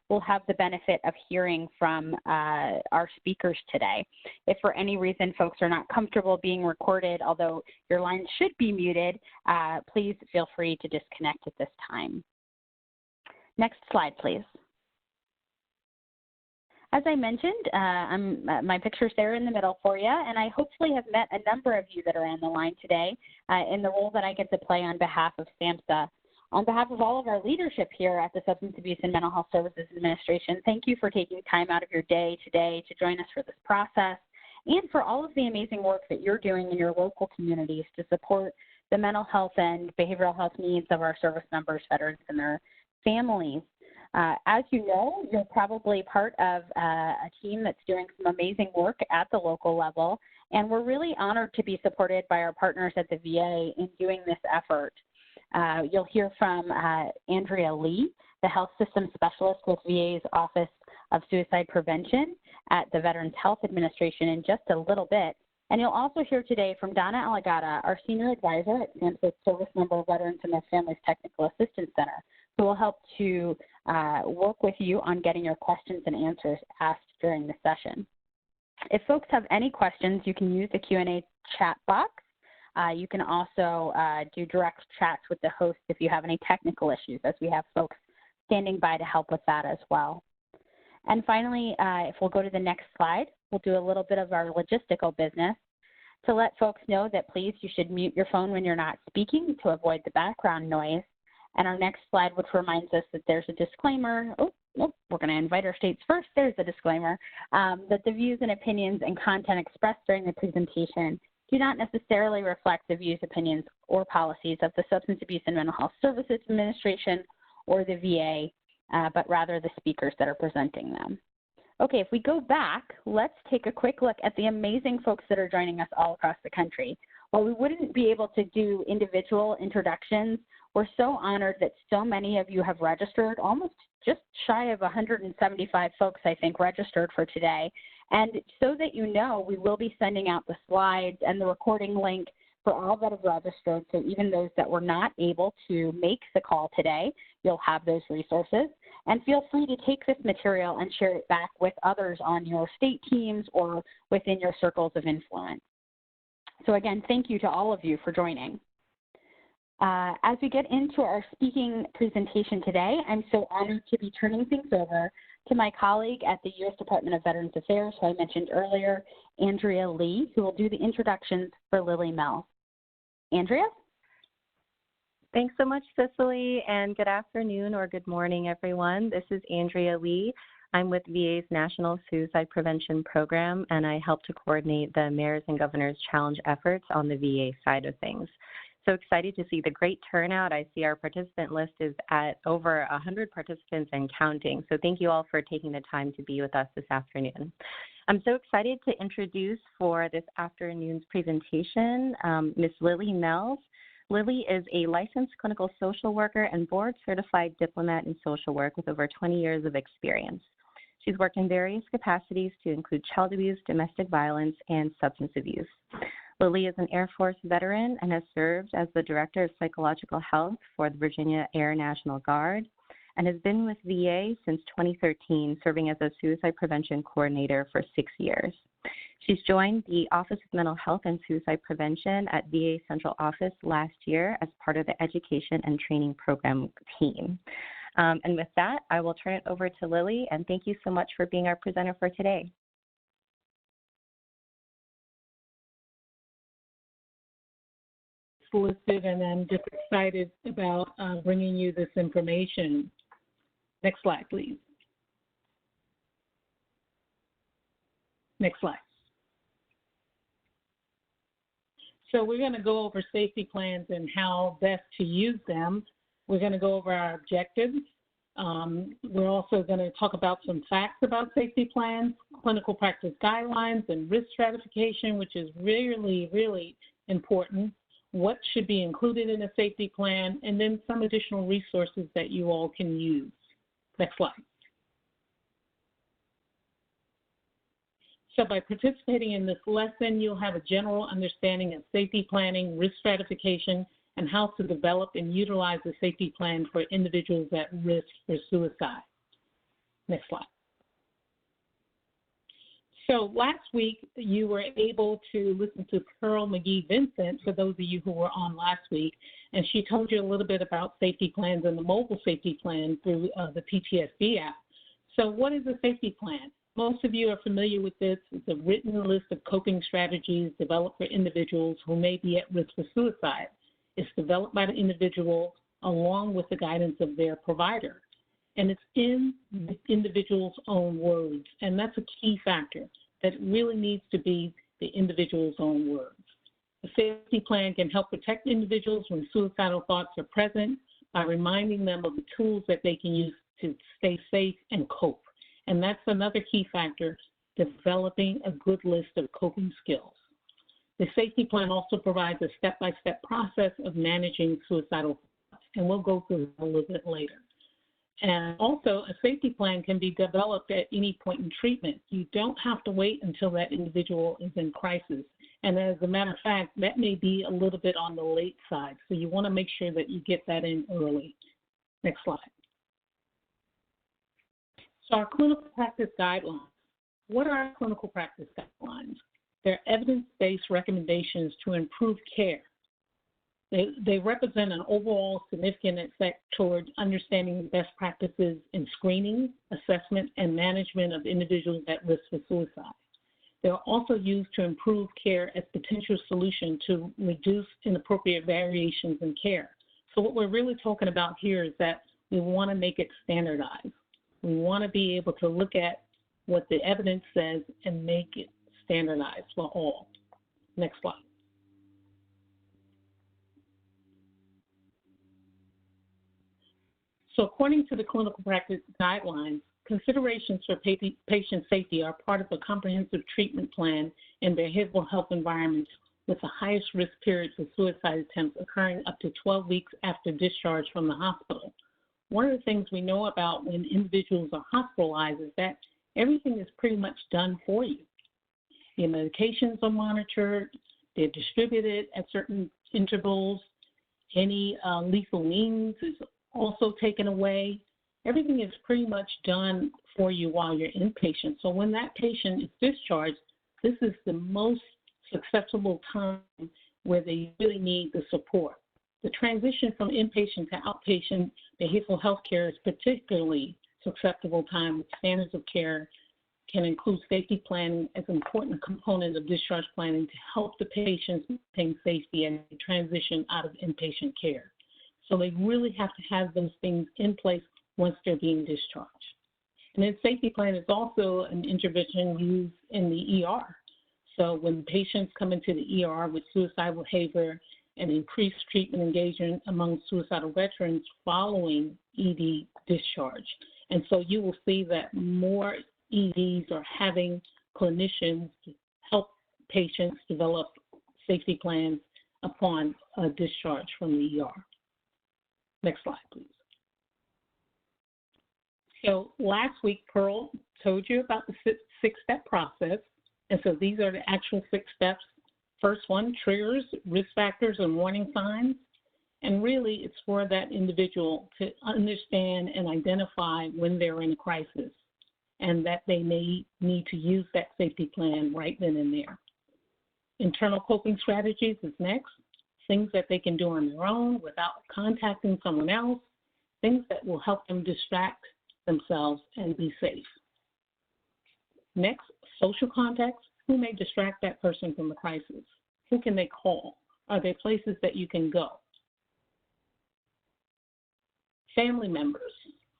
will have the benefit of hearing from our speakers today. If for any reason folks are not comfortable being recorded, although your line should be muted, please feel free to disconnect at this time. Next slide, please. As I mentioned, my picture's there in the middle for you, and I hopefully have met a number of you that are on the line today in the role that I get to play on behalf of SAMHSA. On behalf of all of our leadership here at the Substance Abuse and Mental Health Services Administration, thank you for taking time out of your day today to join us for this process and for all of the amazing work that you're doing in your local communities to support the mental health and behavioral health needs of our service members, veterans, and their families. As you know, you're probably part of a team that's doing some amazing work at the local level, and we're really honored to be supported by our partners at the VA in doing this effort. You'll hear from Andrea Lee, the health system specialist with VA's Office of Suicide Prevention at the Veterans Health Administration in just a little bit. And you'll also hear today from Donna Alagata, our senior advisor at SAMHSA's Service Member Veterans and Their Families Technical Assistance Center, who will help to work with you on getting your questions and answers asked during the session. If folks have any questions, you can use the Q&A chat box. You can also do direct chats with the host if you have any technical issues, as we have folks standing by to help with that as well. And finally, if we'll go to the next slide, we'll do a little bit of our logistical business. To let folks know that please, you should mute your phone when you're not speaking to avoid the background noise. And our next slide, which reminds us that there's a disclaimer. We're going to invite our states first. There's a disclaimer that the views and opinions and content expressed during the presentation do not necessarily reflect the views, opinions, or policies of the Substance Abuse and Mental Health Services Administration or the VA, but rather the speakers that are presenting them. Okay, if we go back, let's take a quick look at the amazing folks that are joining us all across the country. While we wouldn't be able to do individual introductions, we're so honored that so many of you have registered, almost just shy of 175 folks, I think, registered for today. And so that you know, we will be sending out the slides and the recording link for all that have registered. So even those that were not able to make the call today, you'll have those resources. And feel free to take this material and share it back with others on your state teams or within your circles of influence. So again, thank you to all of you for joining. As we get into our speaking presentation today, I'm so honored to be turning things over to my colleague at the U.S. Department of Veterans Affairs, who I mentioned earlier, Andrea Lee, who will do the introductions for Lily Mells. Andrea? Thanks so much, Cicely, and good afternoon or good morning, everyone. This is Andrea Lee. I'm with VA's National Suicide Prevention Program, and I help to coordinate the Mayor's and Governor's Challenge efforts on the VA side of things. So excited to see the great turnout. I see our participant list is at over 100 participants and counting. So thank you all for taking the time to be with us this afternoon. I'm so excited to introduce for this afternoon's presentation Ms. Lily Mells. Lily is a licensed clinical social worker and board-certified diplomat in social work with over 20 years of experience. She's worked in various capacities to include child abuse, domestic violence, and substance abuse. Lily is an Air Force veteran and has served as the Director of Psychological Health for the Virginia Air National Guard and has been with VA since 2013, serving as a suicide prevention coordinator for 6 years. She's joined the Office of Mental Health and Suicide Prevention at VA Central Office last year as part of the Education and Training Program team. And with that, I will turn it over to Lily, and thank you so much for being our presenter for today. Listed, and I'm just excited about bringing you this information. Next slide, please. Next slide. So we're going to go over safety plans and how best to use them. We're going to go over our objectives. We're also going to talk about some facts about safety plans, clinical practice guidelines, and risk stratification, which is really, really important. What should be included in a safety plan, and then some additional resources that you all can use. Next slide. So by participating in this lesson, you'll have a general understanding of safety planning, risk stratification, and how to develop and utilize a safety plan for individuals at risk for suicide. Next slide. So last week, you were able to listen to Pearl McGee-Vincent, for those of you who were on last week, and she told you a little bit about safety plans and the mobile safety plan through the PTSD app. So what is a safety plan? Most of you are familiar with this. It's a written list of coping strategies developed for individuals who may be at risk for suicide. It's developed by the individual along with the guidance of their provider. And it's in the individual's own words. And that's a key factor, that it really needs to be the individual's own words. A safety plan can help protect individuals when suicidal thoughts are present by reminding them of the tools that they can use to stay safe and cope. And that's another key factor, developing a good list of coping skills. The safety plan also provides a step-by-step process of managing suicidal thoughts, and we'll go through that a little bit later. And also, a safety plan can be developed at any point in treatment. You don't have to wait until that individual is in crisis. And as a matter of fact, that may be a little bit on the late side. So you want to make sure that you get that in early. Next slide. So our clinical practice guidelines. What are our clinical practice guidelines? They're evidence-based recommendations to improve care. They represent an overall significant effect toward understanding best practices in screening, assessment, and management of individuals at risk for suicide. They are also used to improve care as potential solution to reduce inappropriate variations in care. So what we're really talking about here is that we want to make it standardized. We want to be able to look at what the evidence says and make it standardized for all. Next slide. So according to the clinical practice guidelines, considerations for patient safety are part of a comprehensive treatment plan in behavioral health environments with the highest risk periods for suicide attempts occurring up to 12 weeks after discharge from the hospital. One of the things we know about when individuals are hospitalized is that everything is pretty much done for you. Your medications are monitored, they're distributed at certain intervals, any lethal means is also taken away. Everything is pretty much done for you while you're inpatient. So when that patient is discharged, this is the most susceptible time where they really need the support. The transition from inpatient to outpatient behavioral health care is particularly susceptible time with standards of care can include safety planning as an important component of discharge planning to help the patients maintain safety and transition out of inpatient care. So they really have to have those things in place once they're being discharged. And then safety plan is also an intervention used in the ER. So when patients come into the ER with suicidal behavior and increased treatment engagement among suicidal veterans following ED discharge. And so you will see that more EDs are having clinicians help patients develop safety plans upon discharge from the ER. Next slide, please. So last week, Pearl told you about the six-step process. And so these are the actual 6 steps. First one, triggers, risk factors, and warning signs. And really, it's for that individual to understand and identify when they're in a crisis and that they may need to use that safety plan right then and there. Internal coping strategies is next. Things that they can do on their own without contacting someone else. Things that will help them distract themselves and be safe. Next, social contacts. Who may distract that person from the crisis? Who can they call? Are there places that you can go? Family members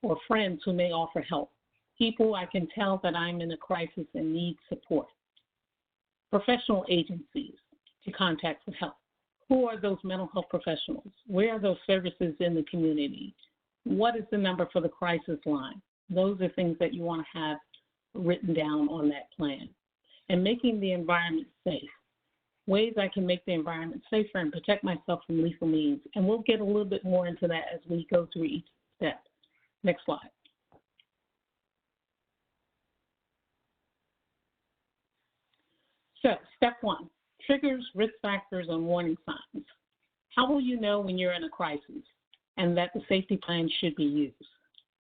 or friends who may offer help. People I can tell that I'm in a crisis and need support. Professional agencies to contact for help. Who are those mental health professionals? Where are those services in the community? What is the number for the crisis line? Those are things that you want to have written down on that plan. And making the environment safe. Ways I can make the environment safer and protect myself from lethal means. And we'll get a little bit more into that as we go through each step. Next slide. So, step 1, triggers, risk factors, and warning signs. How will you know when you're in a crisis and that the safety plan should be used?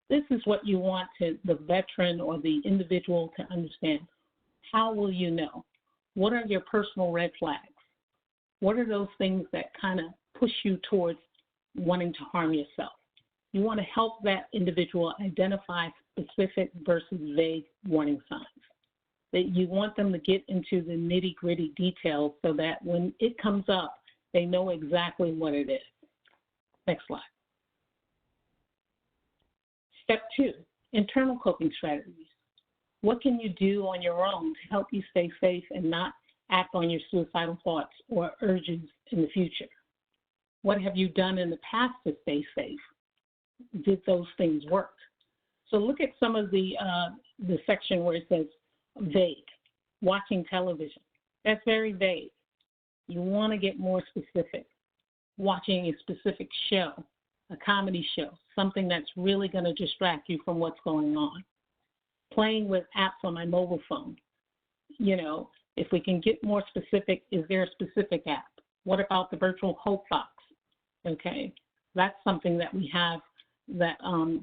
This is what you want the veteran or the individual to understand. How will you know? What are your personal red flags? What are those things that kind of push you towards wanting to harm yourself? You want to help that individual identify specific versus vague warning signs. That you want them to get into the nitty-gritty details so that when it comes up, they know exactly what it is. Next slide. Step 2, internal coping strategies. What can you do on your own to help you stay safe and not act on your suicidal thoughts or urges in the future? What have you done in the past to stay safe? Did those things work? So look at some of the section where it says vague, watching television. That's very vague. You want to get more specific. Watching a specific show, a comedy show, something that's really going to distract you from what's going on. Playing with apps on my mobile phone. You know, if we can get more specific, is there a specific app? What about the virtual hope box? Okay, that's something that we have that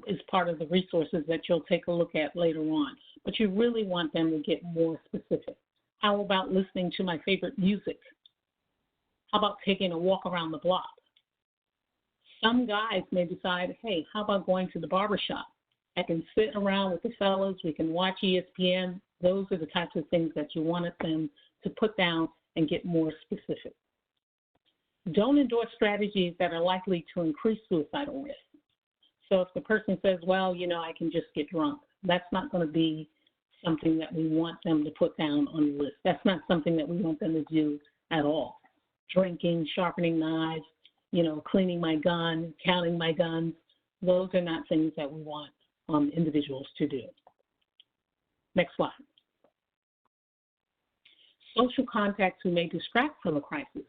is part of the resources that you'll take a look at later on. But you really want them to get more specific. How about listening to my favorite music? How about taking a walk around the block? Some guys may decide, hey, how about going to the barbershop? I can sit around with the fellows, we can watch ESPN. Those are the types of things that you wanted them to put down and get more specific. Don't endorse strategies that are likely to increase suicidal risk. So if the person says, well, you know, I can just get drunk, that's not going to be something that we want them to put down on the list. That's not something that we want them to do at all. Drinking, sharpening knives, you know, cleaning my gun, counting my guns, those are not things that we want individuals to do. Next slide. Social contacts who may distract from a crisis.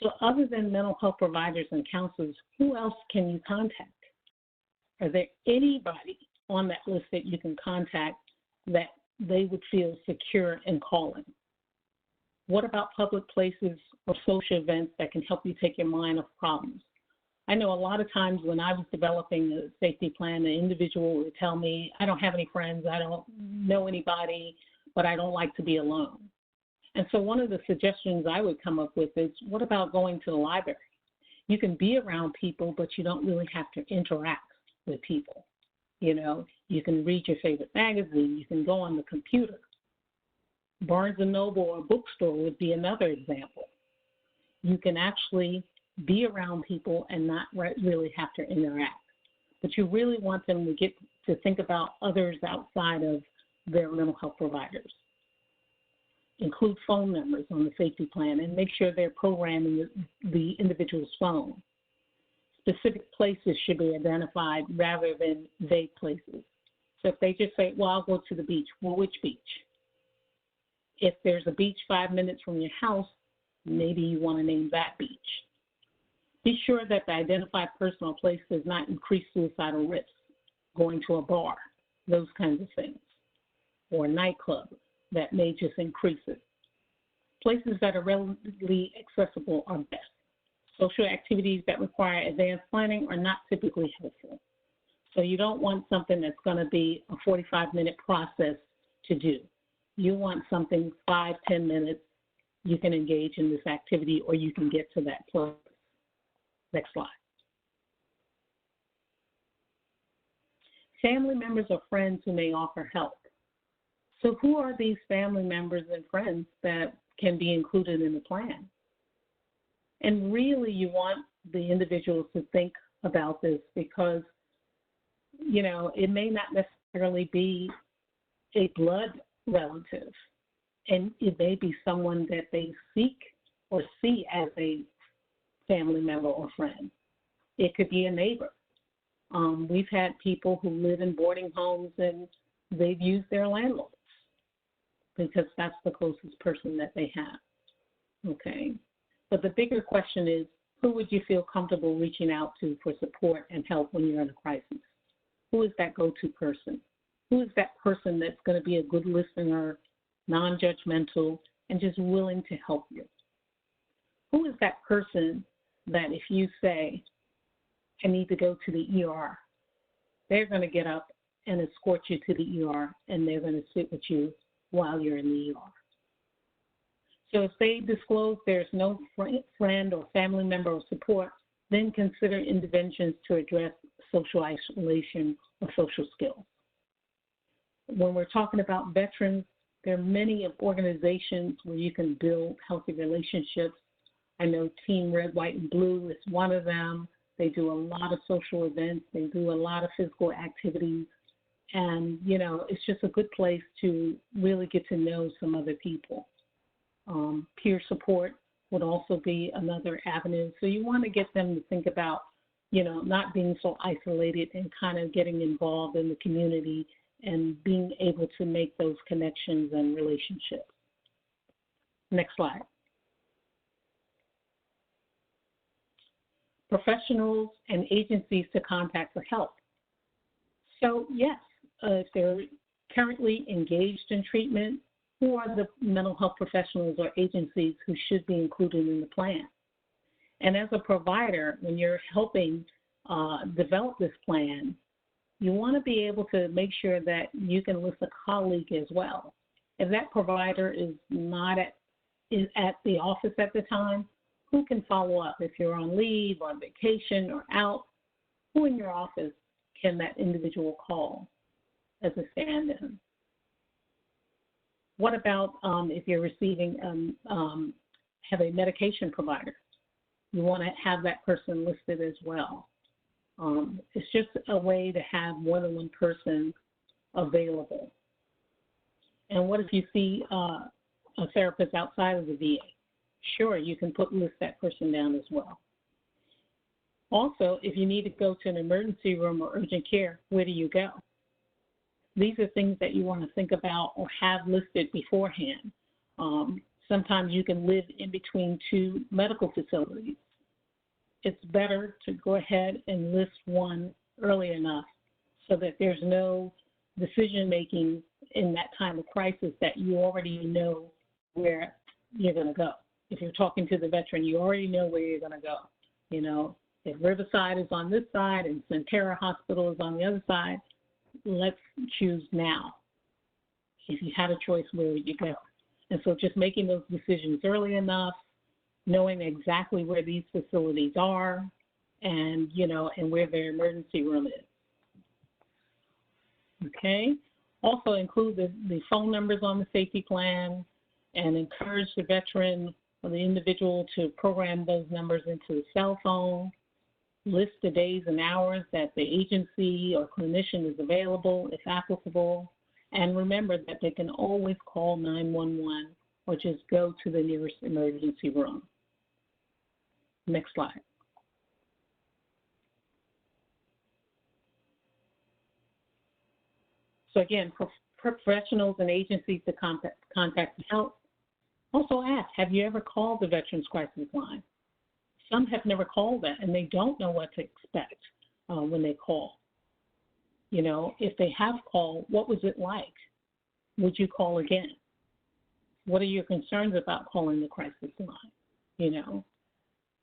So other than mental health providers and counselors, who else can you contact? Are there anybody on that list that you can contact that they would feel secure in calling? What about public places or social events that can help you take your mind off problems? I know a lot of times when I was developing a safety plan, the individual would tell me, I don't have any friends, I don't know anybody, but I don't like to be alone. And so one of the suggestions I would come up with is, what about going to the library? You can be around people, but you don't really have to interact with people. You know, you can read your favorite magazine, you can go on the computer. Barnes & Noble or a bookstore would be another example. You can actually be around people and not really have to interact. But you really want them to get to think about others outside of their mental health providers. Include phone numbers on the safety plan and make sure they're programming the individual's phone. Specific places should be identified rather than vague places. So if they just say, well, I'll go to the beach, well, which beach? If there's a beach 5 minutes from your house, maybe you want to name that beach. Be sure that the identified personal place does not increase suicidal risk. Going to a bar, those kinds of things, or a nightclub, that may just increase it. Places that are relatively accessible are best. Social activities that require advanced planning are not typically helpful. So you don't want something that's going to be a 45-minute process to do. You want something 5-10 minutes, you can engage in this activity or you can get to that place. Next slide. Family members or friends who may offer help. So who are these family members and friends that can be included in the plan? And really you want the individuals to think about this because, you know, it may not necessarily be a blood relative, and it may be someone that they seek or see as a family member or friend. It could be a neighbor. We've had people who live in boarding homes and they've used their landlords because that's the closest person that they have, okay? But the bigger question is, who would you feel comfortable reaching out to for support and help when you're in a crisis? Who is that go-to person? Who is that person that's going to be a good listener, non-judgmental, and just willing to help you? Who is that person that if you say, I need to go to the ER, they're going to get up and escort you to the ER, and they're going to sit with you while you're in the ER. So if they disclose there's no friend or family member or support, then consider interventions to address social isolation or social skills. When we're talking about veterans, there are many organizations where you can build healthy relationships. I know Team Red, White, and Blue is one of them. They do a lot of social events. They do a lot of physical activities. And, you know, it's just a good place to really get to know some other people. Peer support would also be another avenue. So you want to get them to think about, you know, not being so isolated and kind of getting involved in the community and being able to make those connections and relationships. Next slide. Professionals and agencies to contact for help. So yes, if they're currently engaged in treatment, who are the mental health professionals or agencies who should be included in the plan? And as a provider, when you're helping develop this plan, you want to be able to make sure that you can list a colleague as well. If that provider is not at the office at the time, who can follow up? If you're on leave, on vacation, or out, who in your office can that individual call as a stand-in? What about if you're receiving, have a medication provider? You want to have that person listed as well. It's just a way to have more than one person available. And what if you see a therapist outside of the VA? Sure, you can list that person down as well. Also, if you need to go to an emergency room or urgent care, where do you go? These are things that you want to think about or have listed beforehand. Sometimes you can live in between two medical facilities. It's better to go ahead and list one early enough so that there's no decision-making in that time of crisis, that you already know where you're going to go. If you're talking to the veteran, you already know where you're going to go. You know, if Riverside is on this side and Centera Hospital is on the other side, let's choose now. If you had a choice, where would you go? And so just making those decisions early enough, knowing exactly where these facilities are, and, you know, and where their emergency room is. Okay? Also include the phone numbers on the safety plan, and encourage the veteran or the individual to program those numbers into the cell phone. List the days and hours that the agency or clinician is available, if applicable. And remember that they can always call 911 or just go to the nearest emergency room. Next slide. So again, professionals and agencies to contact and help. Also ask, have you ever called the Veterans Crisis Line? Some have never called that, and they don't know what to expect when they call. You know, if they have called, what was it like? Would you call again? What are your concerns about calling the crisis line? You know,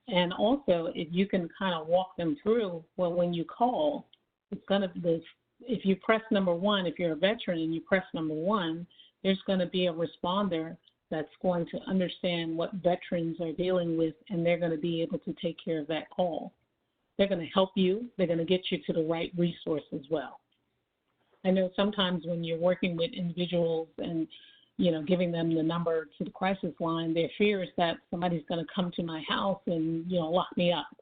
and also if you can kind of walk them through, well, when you call, it's going to be, if you press number one, if you're a veteran and you press number one, there's going to be a responder that's going to understand what veterans are dealing with, and they're going to be able to take care of that call. They're going to help you. They're going to get you to the right resource as well. I know sometimes when you're working with individuals and, you know, giving them the number to the crisis line, their fear is that somebody's going to come to my house and, you know, lock me up,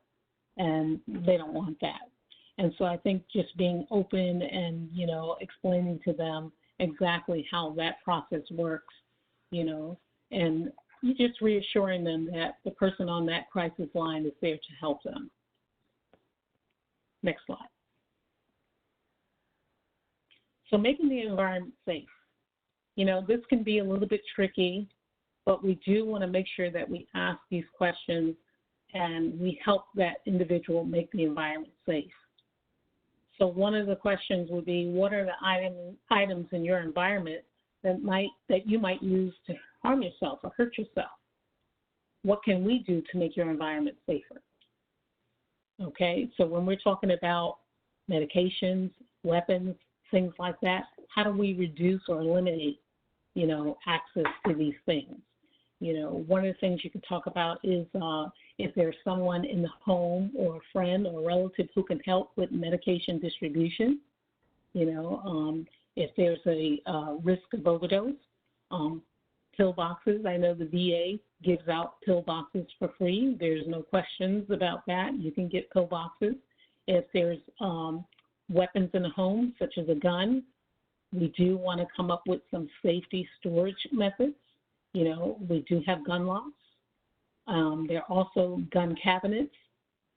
and they don't want that. And so I think just being open and, you know, explaining to them exactly how that process works, you know, and you just reassuring them that the person on that crisis line is there to help them. Next slide. So making the environment safe. You know, this can be a little bit tricky, but we do want to make sure that we ask these questions and we help that individual make the environment safe. So one of the questions would be, what are the items in your environment that you might use to harm yourself or hurt yourself? What can we do to make your environment safer? Okay, so when we're talking about medications, weapons, things like that. How do we reduce or eliminate, access to these things? One of the things you can talk about is if there's someone in the home or a friend or a relative who can help with medication distribution, if there's a risk of overdose, pill boxes. I know the VA gives out pill boxes for free. There's no questions about that. You can get pill boxes. If there's weapons in the home, such as a gun, we do want to come up with some safety storage methods. We do have gun locks. There are also gun cabinets.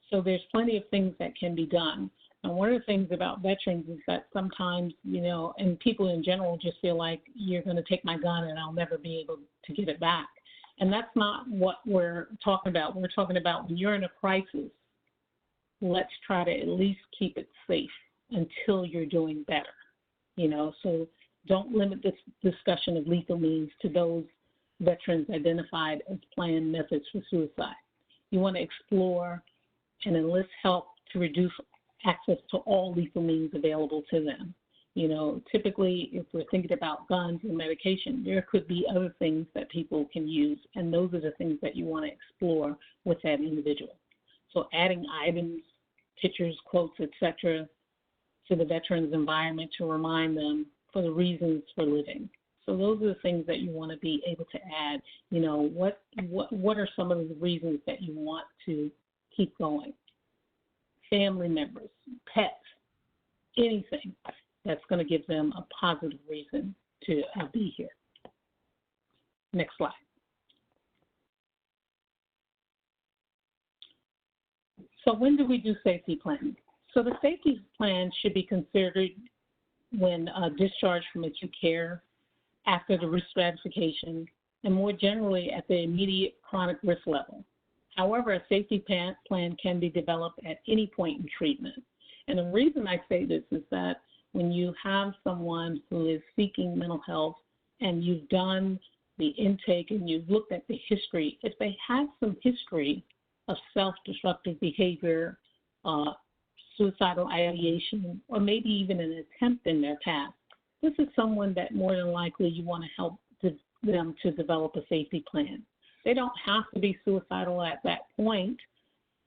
So there's plenty of things that can be done. And one of the things about veterans is that sometimes, and people in general just feel like you're going to take my gun and I'll never be able to get it back. And that's not what we're talking about. We're talking about when you're in a crisis, let's try to at least keep it safe until you're doing better. So don't limit this discussion of lethal means to those veterans identified as planned methods for suicide. You want to explore and enlist help to reduce access to all lethal means available to them. Typically, if we're thinking about guns and medication, there could be other things that people can use, and those are the things that you want to explore with that individual. So adding items, pictures, quotes, etc., to the veteran's environment to remind them for the reasons for living. So those are the things that you want to be able to add. What are some of the reasons that you want to keep going? Family members, pets, anything that's going to give them a positive reason to be here. Next slide. So when do we do safety planning? So the safety plan should be considered when discharged from acute care, after the risk stratification, and more generally at the immediate chronic risk level. However, a safety plan can be developed at any point in treatment. And the reason I say this is that when you have someone who is seeking mental health and you've done the intake and you've looked at the history, if they have some history of self-destructive behavior, suicidal ideation, or maybe even an attempt in their past, this is someone that more than likely you want to help them to develop a safety plan. They don't have to be suicidal at that point,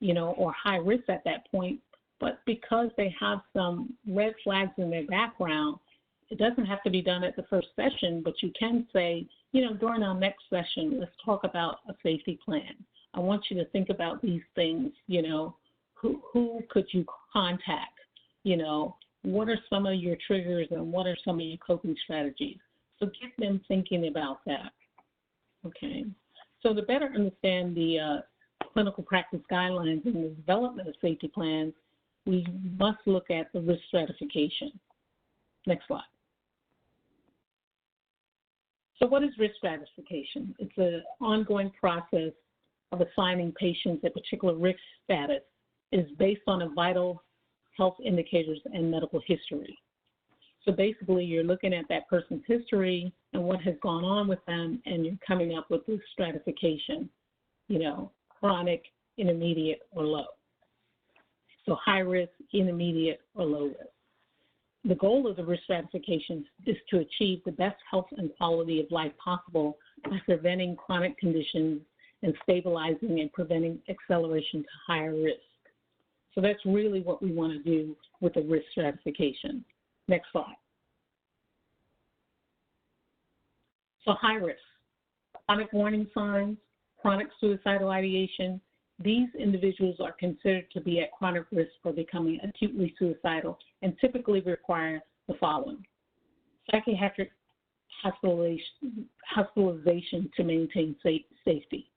or high risk at that point, but because they have some red flags in their background, it doesn't have to be done at the first session, but you can say, during our next session, let's talk about a safety plan. I want you to think about these things, who could you contact? What are some of your triggers and what are some of your coping strategies? So get them thinking about that, okay? So to better understand the clinical practice guidelines and the development of safety plans, we must look at the risk stratification. Next slide. So what is risk stratification? It's an ongoing process of assigning patients a particular risk status. It is based on a vital health indicators and medical history. So basically, you're looking at that person's history and what has gone on with them, and you're coming up with this stratification, chronic, intermediate, or low. So high risk, intermediate, or low risk. The goal of the risk stratification is to achieve the best health and quality of life possible by preventing chronic conditions and stabilizing and preventing acceleration to higher risk. So that's really what we want to do with the risk stratification. Next slide. So high risk, chronic warning signs, chronic suicidal ideation. These individuals are considered to be at chronic risk for becoming acutely suicidal and typically require the following: psychiatric hospitalization to maintain safety,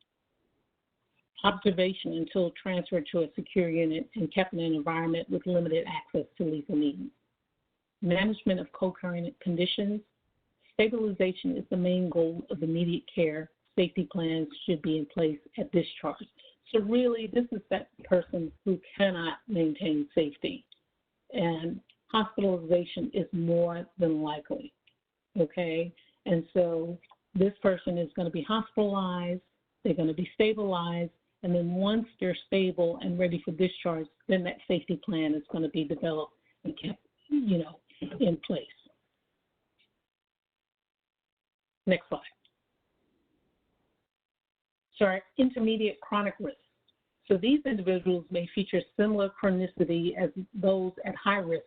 observation until transferred to a secure unit and kept in an environment with limited access to lethal means, management of co-occurring conditions. Stabilization is the main goal of immediate care. Safety plans should be in place at discharge. So really, this is that person who cannot maintain safety, and hospitalization is more than likely, okay? And so this person is going to be hospitalized, they're going to be stabilized, and then once they're stable and ready for discharge, then that safety plan is going to be developed and kept in place. Next slide. So our intermediate chronic risk. So these individuals may feature similar chronicity as those at high risk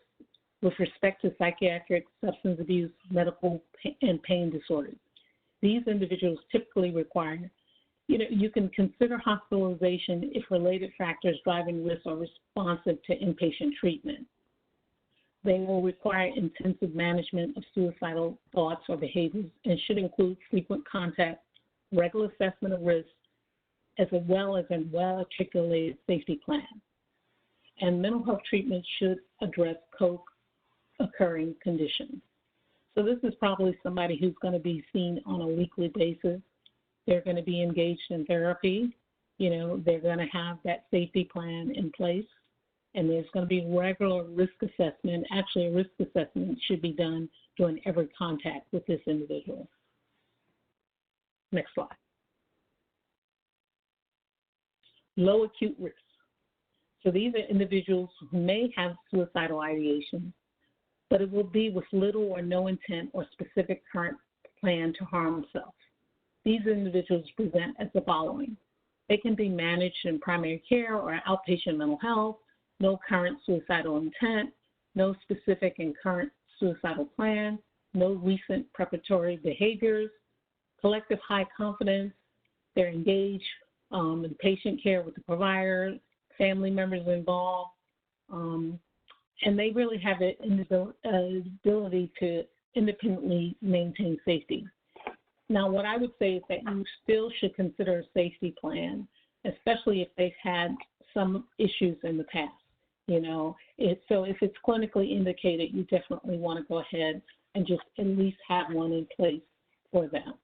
with respect to psychiatric, substance abuse, medical, and pain disorders. These individuals typically require, you can consider hospitalization if related factors driving risk are responsive to inpatient treatment. They will require intensive management of suicidal thoughts or behaviors and should include frequent contact, regular assessment of risk, as well as a well-articulated safety plan. And mental health treatment should address co-occurring conditions. So this is probably somebody who's going to be seen on a weekly basis. They're going to be engaged in therapy. They're going to have that safety plan in place. And there's going to be regular risk assessment. Actually, a risk assessment should be done during every contact with this individual. Next slide. Low acute risk. So these are individuals who may have suicidal ideation, but it will be with little or no intent or specific current plan to harm themselves. These individuals present as the following. They can be managed in primary care or outpatient mental health, no current suicidal intent, no specific and current suicidal plan, no recent preparatory behaviors, collective high confidence, they're engaged in patient care with the provider, family members involved, and they really have the ability to independently maintain safety. Now, what I would say is that you still should consider a safety plan, especially if they've had some issues in the past. So if it's clinically indicated, you definitely want to go ahead and just at least have one in place for them.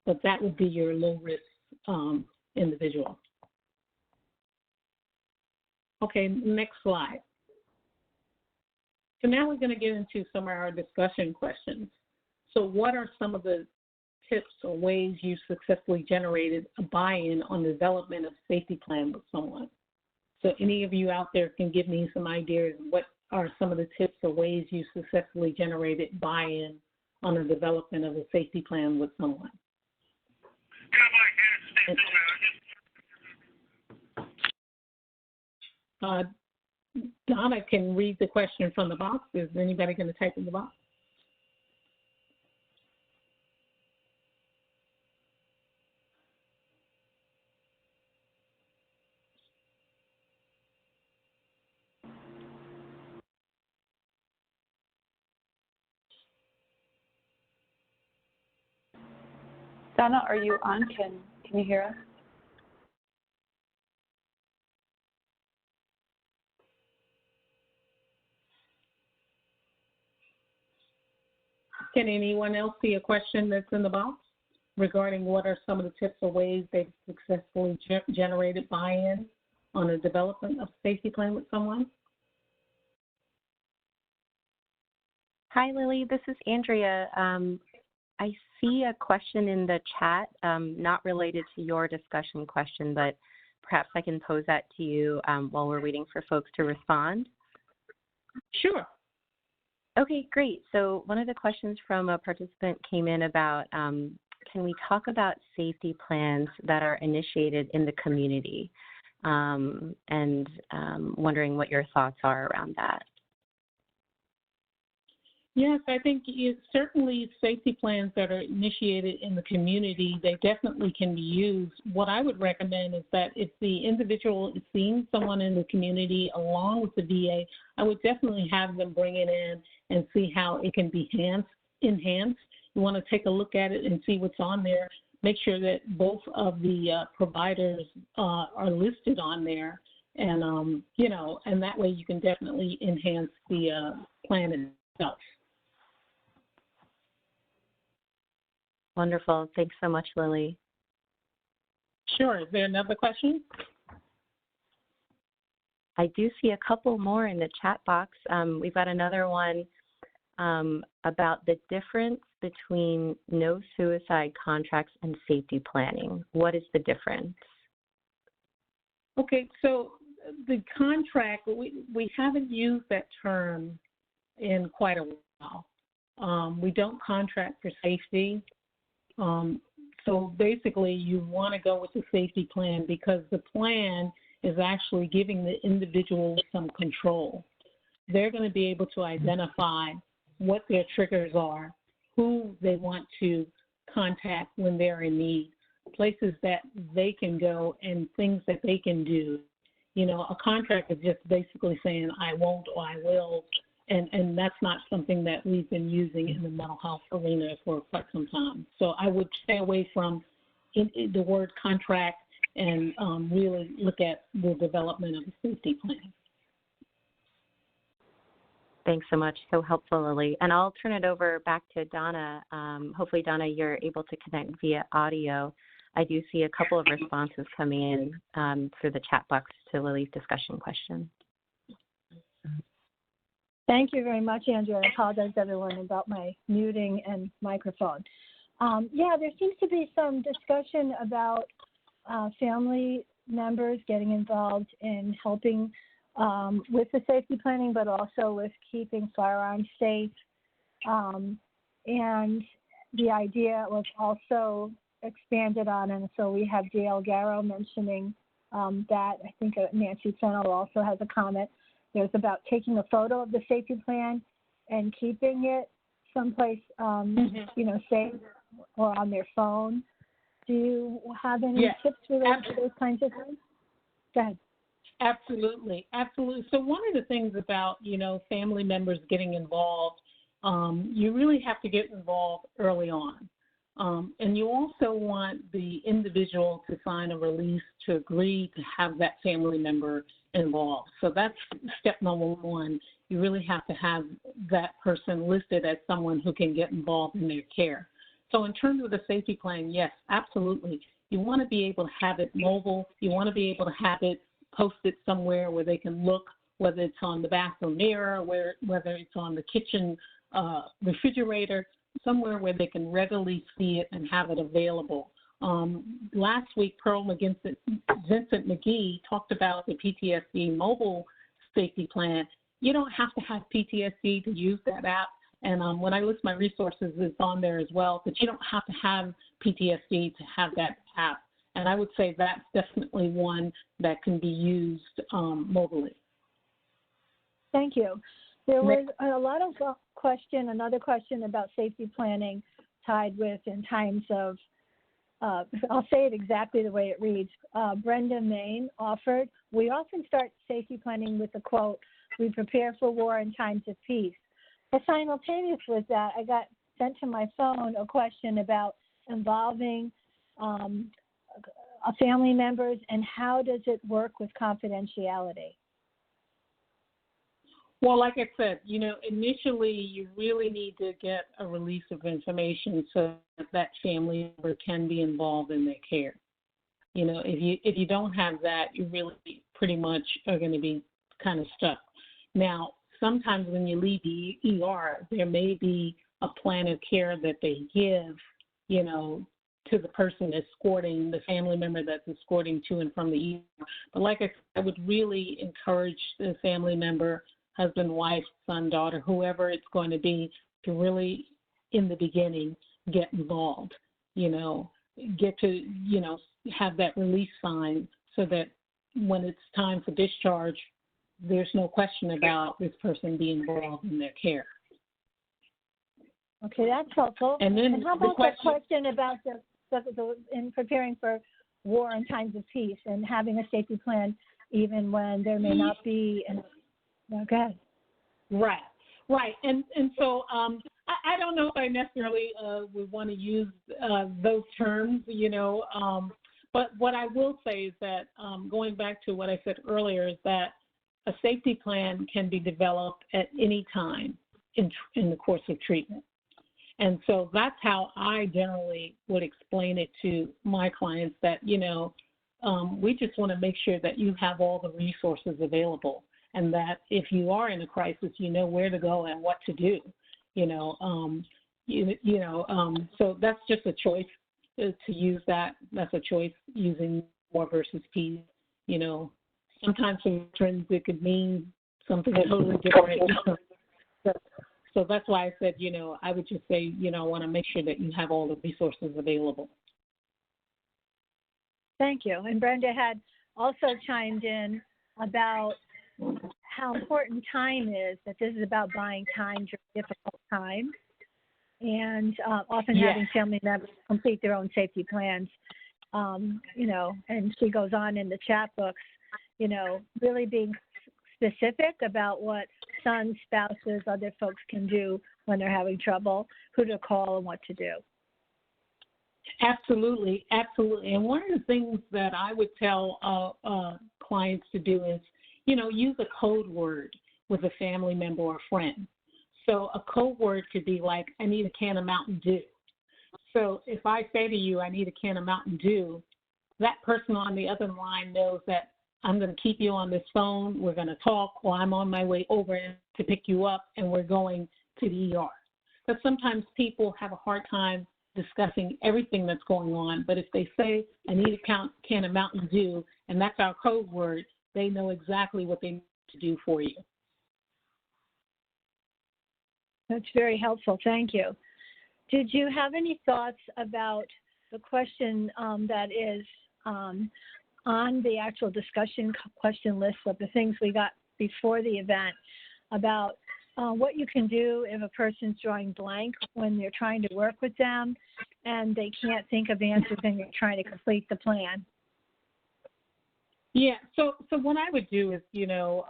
But that would be your low-risk individual. Okay, next slide. So now we're going to get into some of our discussion questions. So what are some of the tips or ways you successfully generated a buy-in on the development of a safety plan with someone? So any of you out there can give me some ideas. What are some of the tips or ways you successfully generated buy-in on the development of a safety plan with someone? Donna can read the question from the box. Is anybody going to type in the box? Donna, are you on? Can you hear us? Can anyone else see a question that's in the box regarding what are some of the tips or ways they've successfully generated buy-in on the development of a safety plan with someone? Hi, Lily. This is Andrea. I see a question in the chat, not related to your discussion question, but perhaps I can pose that to you while we're waiting for folks to respond. Sure. Okay, great. So one of the questions from a participant came in about, can we talk about safety plans that are initiated in the community? And wondering what your thoughts are around that. Yes, I think certainly safety plans that are initiated in the community, they definitely can be used. What I would recommend is that if the individual is seeing someone in the community along with the VA, I would definitely have them bring it in and see how it can be enhanced. You want to take a look at it and see what's on there. Make sure that both of the providers are listed on there, and and that way you can definitely enhance the plan itself. Wonderful. Thanks so much, Lily. Sure. Is there another question? I do see a couple more in the chat box. We've got another one about the difference between no suicide contracts and safety planning. What is the difference? Okay, so the contract, we haven't used that term in quite a while. We don't contract for safety. So basically, you want to go with the safety plan because the plan is actually giving the individual some control. They're going to be able to identify what their triggers are, who they want to contact when they're in need, places that they can go, and things that they can do. You know, a contract is just basically saying, I won't or I will, and that's not something that we've been using in the mental health arena for quite some time. So I would stay away from the word contract and really look at the development of a safety plan. Thanks so much. So helpful, Lily. And I'll turn it over back to Donna. Hopefully, Donna, you're able to connect via audio. I do see a couple of responses coming in through the chat box to Lily's discussion question. Thank you very much, Andrea. I apologize, everyone, about my muting and microphone. Yeah, there seems to be some discussion about family members getting involved in helping with the safety planning, but also with keeping firearms safe. And the idea was also expanded on, and so we have Dale Garrow mentioning that. I think Nancy Fennell also has a comment. There's about taking a photo of the safety plan and keeping it someplace, you know, safe or on their phone. Do you have any tips related to those kinds of things? Go ahead. Absolutely, absolutely. So one of the things about, you know, family members getting involved, you really have to get involved early on. And you also want the individual to sign a release to agree to have that family member involved. So that's step number one. You really have to have that person listed as someone who can get involved in their care. So in terms of the safety plan, yes, absolutely. You want to be able to have it mobile. You want to be able to have it posted somewhere where they can look, whether it's on the bathroom mirror, whether it's on the kitchen refrigerator, somewhere where they can readily see it and have it available. Last week, Pearl Vincent McGee talked about the PTSD mobile safety plan. You don't have to have PTSD to use that app. And when I list my resources, it's on there as well. But you don't have to have PTSD to have that app. And I would say that's definitely one that can be used mobily. Thank you. There was a lot of another question about safety planning tied with in times of, I'll say it exactly the way it reads. Brenda Main offered, we often start safety planning with the quote, we prepare for war in times of peace. But simultaneous with that, I got sent to my phone a question about involving family members and how does it work with confidentiality? Well, like I said, you know, initially you really need to get a release of information so that family member can be involved in their care. You know, if you don't have that, you really pretty much are going to be kind of stuck. Now, sometimes when you leave the ER, there may be a plan of care that they give, you know, to the person escorting, the family member that's escorting to and from the ER. But like I said, I would really encourage the family member, husband, wife, son, daughter, whoever it's going to be, to really, in the beginning, get involved, you know, get to, you know, have that release sign so that when it's time for discharge, there's no question about this person being involved in their care. Okay, that's helpful. And then how about the question about the in preparing for war in times of peace and having a safety plan even when there may not be go ahead. Right. And so I don't know if I necessarily would want to use those terms, you know, but what I will say is that going back to what I said earlier is that a safety plan can be developed at any time in the course of treatment. And so that's how I generally would explain it to my clients that, you know, we just want to make sure that you have all the resources available and that if you are in a crisis, you know where to go and what to do, you know. So that's just a choice to use that. That's a choice using war versus peace, you know. Sometimes for veterans it could mean something totally different. So that's why I said, I would just say, I want to make sure that you have all the resources available. Thank you. And Brenda had also chimed in about how important time is, that this is about buying time during difficult times, and often having family members complete their own safety plans. And she goes on in the chat books, really being specific about what sons, spouses, other folks can do when they're having trouble, who to call and what to do. Absolutely, absolutely. And one of the things that I would tell clients to do is, use a code word with a family member or friend. So a code word could be like, I need a can of Mountain Dew. So if I say to you, I need a can of Mountain Dew, that person on the other line knows that I'm going to keep you on this phone, we're going to talk, or I'm on my way over to pick you up, and we're going to the ER. But sometimes people have a hard time discussing everything that's going on, but if they say, I need a can of Mountain Dew, and that's our code word, they know exactly what they need to do for you. That's very helpful. Thank you. Did you have any thoughts about the question that is on the actual discussion question list of the things we got before the event about what you can do if a person's drawing blank when you're trying to work with them and they can't think of answers and you're trying to complete the plan? Yeah, so what I would do is, there's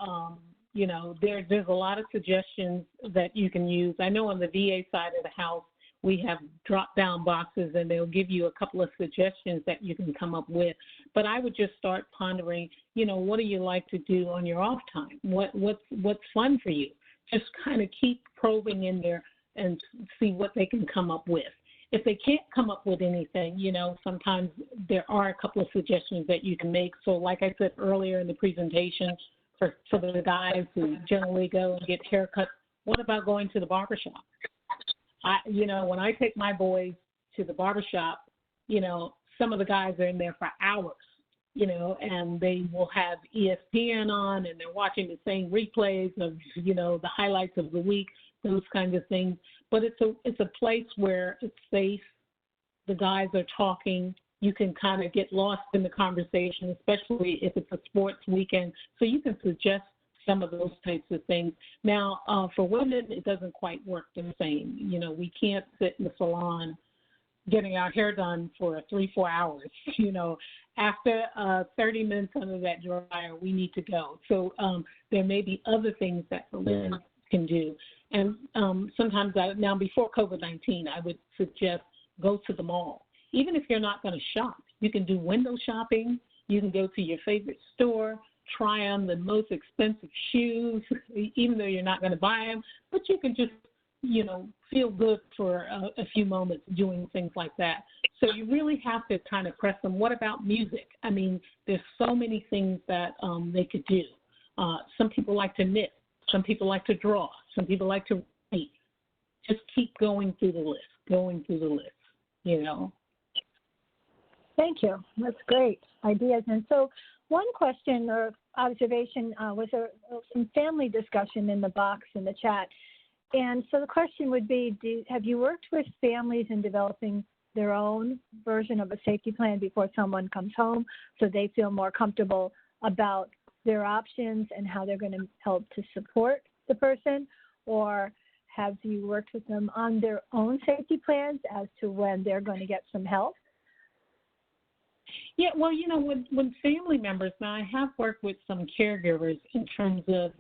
a lot of suggestions that you can use. I know on the VA side of the house, we have drop-down boxes, and they'll give you a couple of suggestions that you can come up with. But I would just start pondering, what do you like to do on your off time? What's fun for you? Just kind of keep probing in there and see what they can come up with. If they can't come up with anything, sometimes there are a couple of suggestions that you can make. So like I said earlier in the presentation, for the guys who generally go and get haircuts, what about going to the barbershop? When I take my boys to the barbershop, some of the guys are in there for hours, and they will have ESPN on, and they're watching the same replays of, the highlights of the week, those kinds of things. But it's a place where it's safe. The guys are talking. You can kind of get lost in the conversation, especially if it's a sports weekend. So you can suggest some of those types of things. Now, for women, it doesn't quite work the same. We can't sit in the salon getting our hair done for 3-4 hours. After 30 minutes under that dryer, we need to go. So there may be other things that the women can do. And sometimes, now before COVID-19, I would suggest go to the mall. Even if you're not going to shop, you can do window shopping. You can go to your favorite store, try on the most expensive shoes, even though you're not going to buy them. But you can just, feel good for a few moments doing things like that. So you really have to kind of press them. What about music? I mean, there's so many things that they could do. Some people like to knit. Some people like to draw. Some people like to read. Just keep going through the list, Thank you. That's great ideas. And so one question or observation was some family discussion in the box in the chat. And so the question would be, have you worked with families in developing their own version of a safety plan before someone comes home so they feel more comfortable about their options and how they're going to help to support the person? Or have you worked with them on their own safety plans as to when they're going to get some help? Yeah, well, when family members, now I have worked with some caregivers in terms of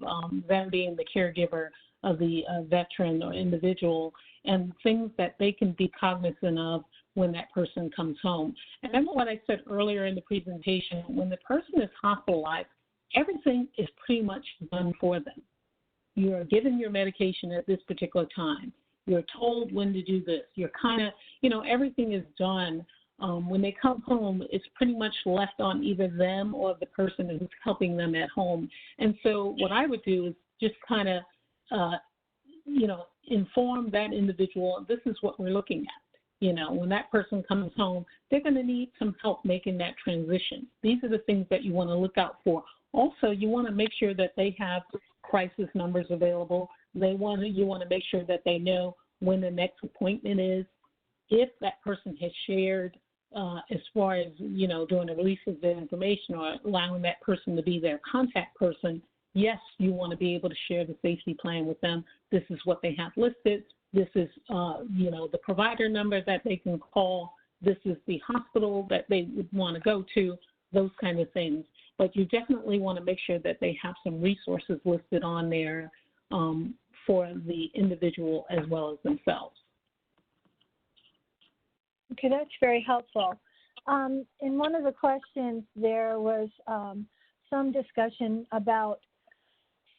them being the caregiver of the veteran or individual, and things that they can be cognizant of when that person comes home. And remember what I said earlier in the presentation, when the person is hospitalized, everything is pretty much done for them. You are given your medication at this particular time. You're told when to do this. You're kind of, everything is done. When they come home, it's pretty much left on either them or the person who's helping them at home. And so what I would do is just kind of, inform that individual, this is what we're looking at. When that person comes home, they're going to need some help making that transition. These are the things that you want to look out for. Also, you want to make sure that they have crisis numbers available. You want to make sure that they know when the next appointment is. If that person has shared as far as, doing a release of their information or allowing that person to be their contact person, yes, you want to be able to share the safety plan with them. This is what they have listed. This is, the provider number that they can call. This is the hospital that they would want to go to, those kind of things. But you definitely want to make sure that they have some resources listed on there for the individual as well as themselves. Okay, that's very helpful. In one of the questions, there was some discussion about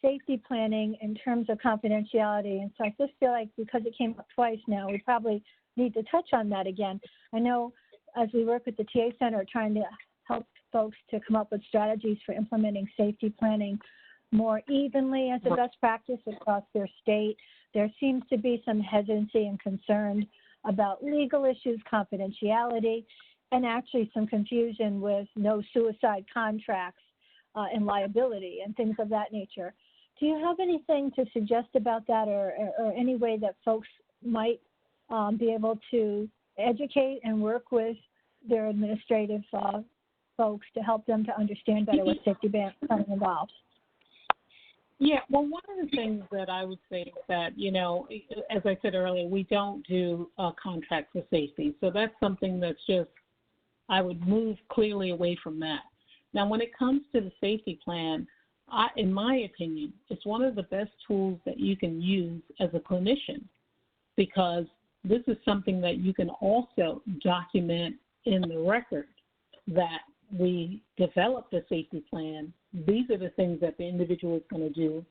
safety planning in terms of confidentiality. And so I just feel like because it came up twice now, we probably need to touch on that again. I know as we work with the TA Center trying to help folks to come up with strategies for implementing safety planning more evenly as a best practice across their state, there seems to be some hesitancy and concern about legal issues, confidentiality, and actually some confusion with no suicide contracts and liability and things of that nature. Do you have anything to suggest about that or any way that folks might be able to educate and work with their administrative folks to help them to understand better what safety planning involves? Yeah, well, one of the things that I would say is that, as I said earlier, we don't do contracts for safety. So that's something that's just, I would move clearly away from that. Now, when it comes to the safety plan, in my opinion, it's one of the best tools that you can use as a clinician, because this is something that you can also document in the record that we developed a safety plan. These are the things that the individual is going to do.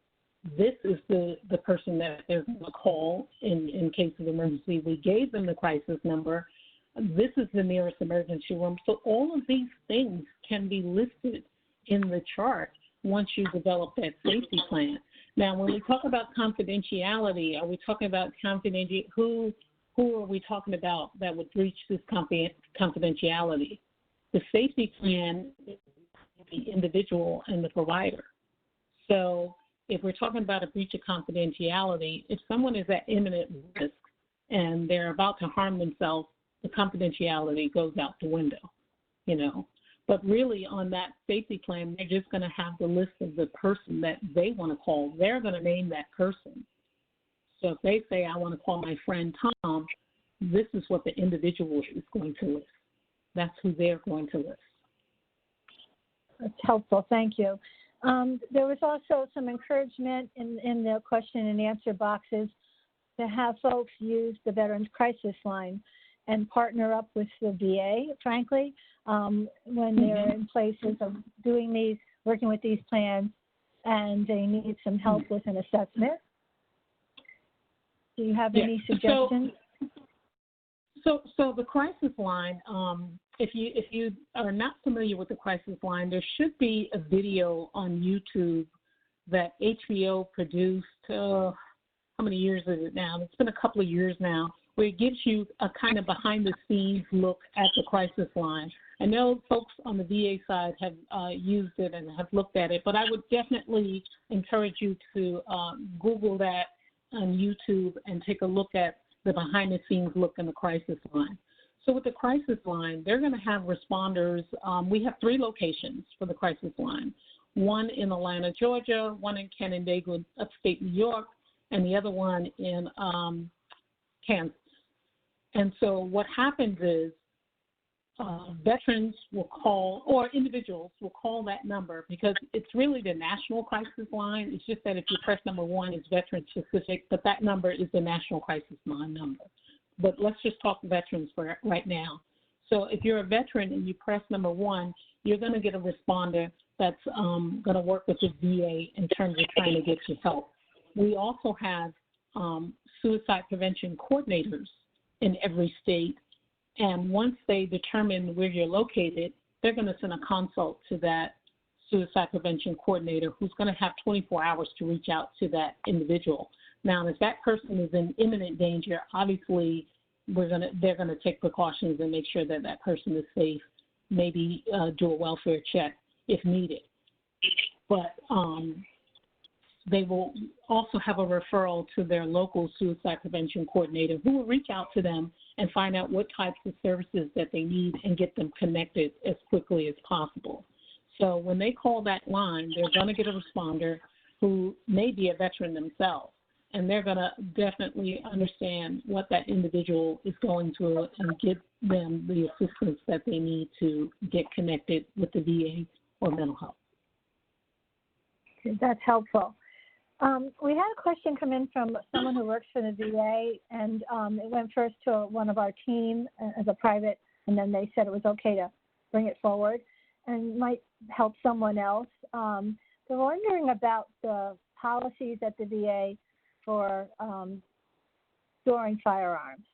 This is the person that they're going to call in case of emergency. We gave them the crisis number. This is the nearest emergency room. So all of these things can be listed in the chart once you develop that safety plan. Now, when we talk about confidentiality, are we talking about confidentiality? Who are we talking about that would breach this confidentiality? The safety plan is the individual and the provider. So if we're talking about a breach of confidentiality, if someone is at imminent risk and they're about to harm themselves, the confidentiality goes out the window, But really on that safety plan, they're just going to have the list of the person that they want to call. They're going to name that person. So if they say, I want to call my friend Tom, this is what the individual is going to list. That's who they're going to list. That's helpful. Thank you. There was also some encouragement in the question and answer boxes to have folks use the Veterans Crisis Line and partner up with the VA, frankly, when they're in places of working with these plans, and they need some help with an assessment. Do you have any suggestions? So the crisis line, if you are not familiar with the crisis line, there should be a video on YouTube that HBO produced. How many years is it now? It's been a couple of years now, where it gives you a kind of behind-the-scenes look at the crisis line. I know folks on the VA side have used it and have looked at it, but I would definitely encourage you to Google that on YouTube and take a look at the behind-the-scenes look in the crisis line. So with the crisis line, they're going to have responders. We have 3 locations for the crisis line, one in Atlanta, Georgia, one in Canandaigua, upstate New York, and the other one in Kansas. And so what happens is veterans will call, or individuals will call that number, because it's really the national crisis line. It's just that if you press number 1, it's veteran specific, but that number is the national crisis line number. But let's just talk veterans for right now. So if you're a veteran and you press number 1, you're going to get a responder that's going to work with the VA in terms of trying to get you help. We also have suicide prevention coordinators in every state. And once they determine where you're located, they're going to send a consult to that suicide prevention coordinator, who's going to have 24 hours to reach out to that individual. Now, if that person is in imminent danger, obviously they're going to take precautions and make sure that that person is safe, maybe do a welfare check if needed. But they will also have a referral to their local suicide prevention coordinator who will reach out to them and find out what types of services that they need and get them connected as quickly as possible. So when they call that line, they're going to get a responder who may be a veteran themselves, and they're going to definitely understand what that individual is going through and give them the assistance that they need to get connected with the VA or mental health. That's helpful. We had a question come in from someone who works for the VA, and it went first to one of our team as a private, and then they said it was okay to bring it forward and might help someone else. They're wondering about the policies at the VA for storing firearms.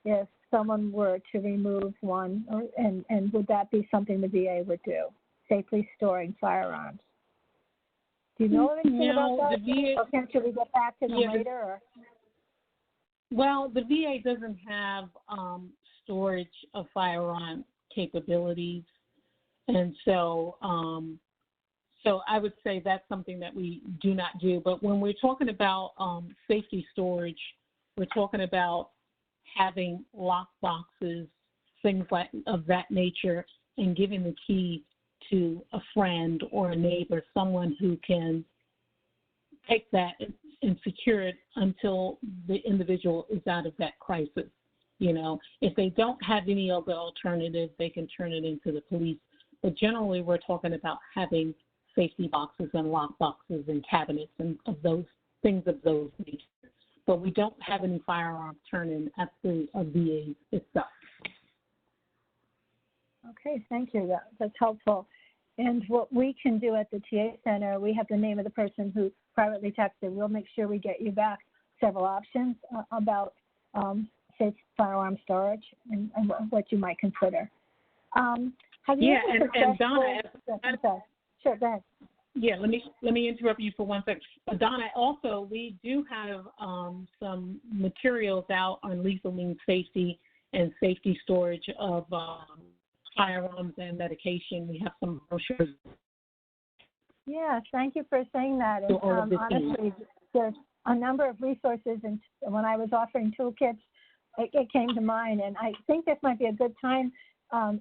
If someone were to remove one, and would that be something the VA would do, safely storing firearms? Do you know anything about that? Or should we get back to them later? Or? Well, the VA doesn't have storage of firearm capabilities, and so I would say that's something that we do not do. But when we're talking about safety storage, we're talking about having lock boxes, things like of that nature, and giving the key to a friend or a neighbor, someone who can take that and secure it until the individual is out of that crisis. You know, if they don't have any other alternatives, they can turn it into the police. But generally, we're talking about having safety boxes and lock boxes and cabinets and of those things of those nature. But we don't have any firearms turn-in at the VA itself. Okay, thank you. That's helpful. And what we can do at the TA Center, we have the name of the person who privately texted. We'll make sure we get you back several options about safe firearm storage and what you might consider. Have you and Donna, sure, go ahead. Yeah, let me interrupt you for 1 second. Donna, also, we do have some materials out on lethal means safety and safety storage of firearms and medication. We have some brochures. Yes, thank you for saying that. And, honestly, there's a number of resources, and when I was offering toolkits, it came to mind, and I think this might be a good time.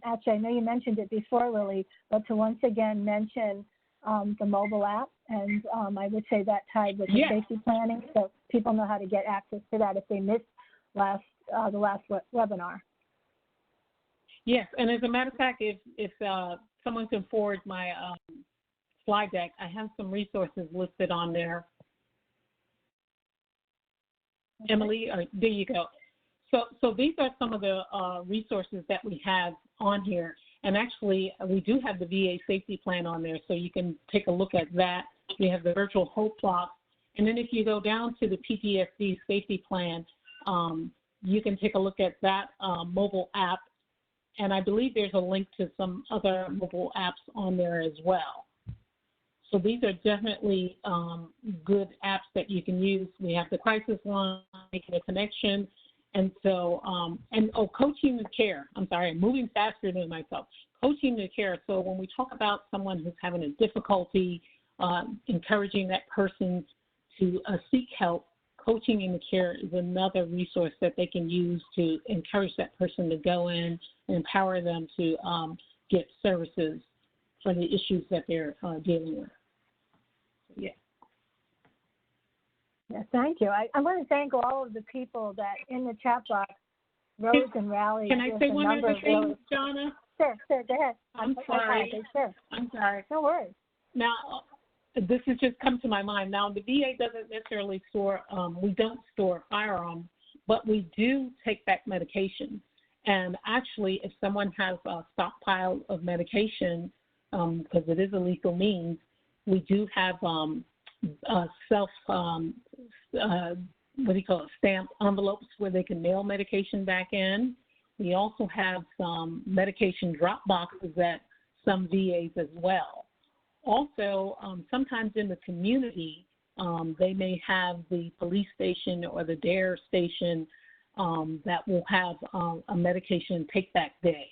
Actually, I know you mentioned it before, Lily, but to once again mention the mobile app, and I would say that tied with the safety planning, so people know how to get access to that if they missed the last webinar. Yes, and as a matter of fact, if someone can forward my slide deck, I have some resources listed on there. Okay. Emily, there you go. So these are some of the resources that we have on here. And actually, we do have the VA safety plan on there, so you can take a look at that. We have the virtual hope clock. And then if you go down to the PTSD safety plan, you can take a look at that mobile app. And I believe there's a link to some other mobile apps on there as well. So these are definitely good apps that you can use. We have the crisis line, making a connection. And so, coaching the care. I'm sorry, I'm moving faster than myself. Coaching the care. So when we talk about someone who's having a difficulty, encouraging that person to seek help, coaching in the care is another resource that they can use to encourage that person to go in and empower them to get services for the issues that they're dealing with. Yeah. Yeah, thank you. I want to thank all of the people that in the chat box rose and rallied. Can I say one other thing, Donna? Sure, go ahead. I'm sorry. Sure. I'm sorry. No worries. Now, this has just come to my mind. Now, the VA doesn't necessarily store, we don't store firearms, but we do take back medication. And actually, if someone has a stockpile of medication, because it is a lethal means, we do have stamped envelopes where they can mail medication back in. We also have some medication drop boxes at some VAs as well. Also, sometimes in the community, they may have the police station or the DARE station that will have a medication take-back day.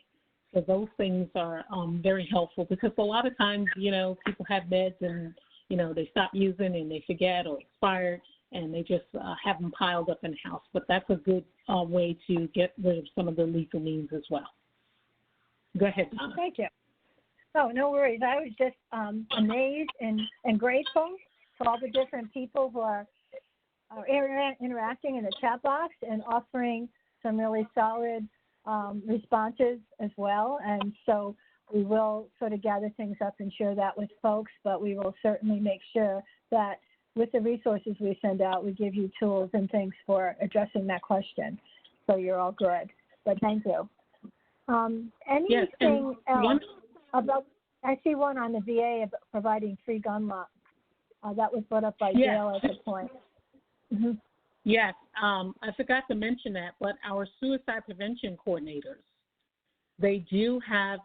So those things are very helpful because a lot of times, people have meds and they stop using and they forget or expired, and they just have them piled up in the house. But that's a good way to get rid of some of the lethal means as well. Go ahead, Donna. Thank you. Oh, no worries. I was just amazed and grateful for all the different people who are interacting in the chat box and offering some really solid responses as well. And so we will sort of gather things up and share that with folks, but we will certainly make sure that with the resources we send out, we give you tools and things for addressing that question. So you're all good. But thank you. Anything else about, I see one on the VA about providing free gun locks. That was brought up by Gail at the point. Mm-hmm. Yes, I forgot to mention that, but our suicide prevention coordinators, they do have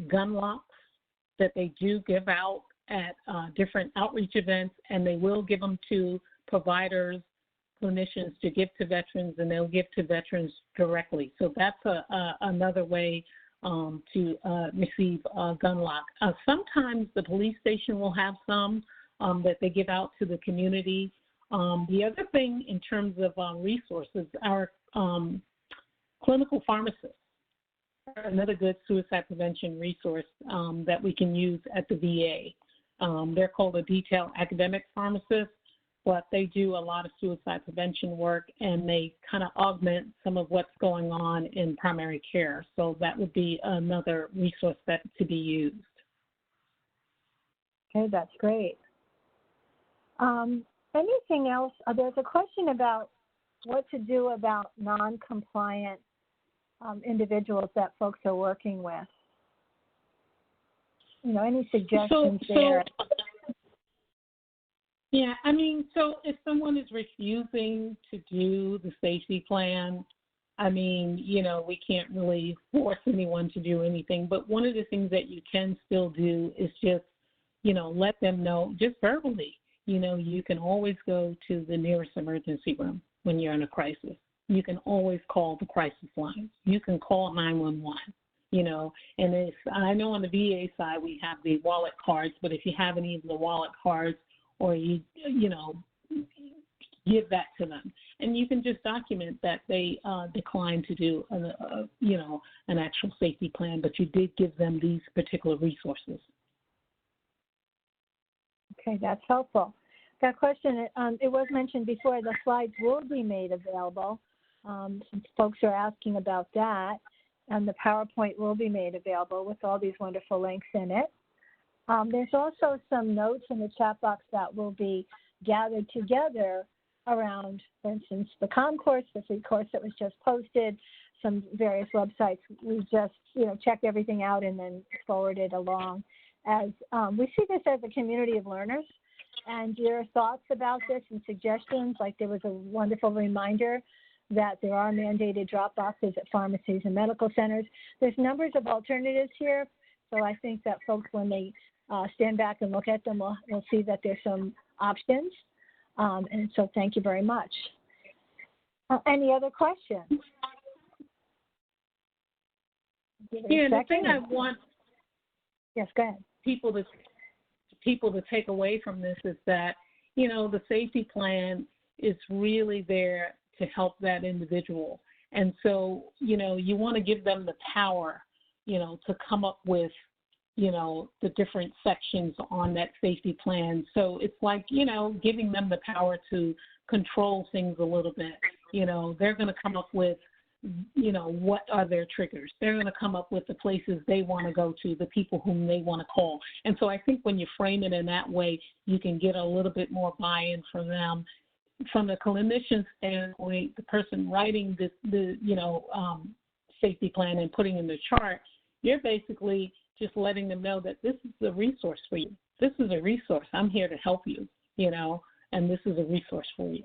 gun locks that they do give out at different outreach events, and they will give them to providers, clinicians to give to veterans, and they'll give to veterans directly. So that's another way to receive a gun lock. Sometimes the police station will have some that they give out to the community. The other thing in terms of resources, our clinical pharmacists are another good suicide prevention resource that we can use at the VA. They're called a detailed academic pharmacist, but they do a lot of suicide prevention work, and they kind of augment some of what's going on in primary care. So that would be another resource that to be used. Okay, that's great. Anything else? There's a question about what to do about non-compliant individuals that folks are working with. Any suggestions there? Yeah, I mean, so if someone is refusing to do the safety plan, I mean, we can't really force anyone to do anything. But one of the things that you can still do is just, let them know, just verbally, you can always go to the nearest emergency room when you're in a crisis. You can always call the crisis line. You can call 911. And if I know on the VA side we have the wallet cards, but if you have any of the wallet cards, or you give that to them, and you can just document that they declined to do an actual safety plan, but you did give them these particular resources. Okay, that's helpful. That question, it was mentioned before, the slides will be made available. Since folks are asking about that, and the PowerPoint will be made available with all these wonderful links in it. There's also some notes in the chat box that will be gathered together around, for instance, the COM course, the free course that was just posted, some various websites. We just, check everything out and then forward it along. As we see this as a community of learners, and your thoughts about this and suggestions, like there was a wonderful reminder that there are mandated drop boxes at pharmacies and medical centers. There's numbers of alternatives here, so I think that folks, when they stand back and look at them, will see that there's some options. And so thank you very much. Any other questions? Yeah, the thing I want yes, go ahead. people to take away from this is that, the safety plan is really there to help that individual. And so, you want to give them the power, to come up with, the different sections on that safety plan. So it's like, giving them the power to control things a little bit. They're going to come up with, what are their triggers. They're going to come up with the places they want to go to, the people whom they want to call. And so I think when you frame it in that way, you can get a little bit more buy-in from them. From the clinician standpoint, the person writing the safety plan and putting in the chart, you're basically just letting them know that this is a resource for you. This is a resource. I'm here to help you, and this is a resource for you.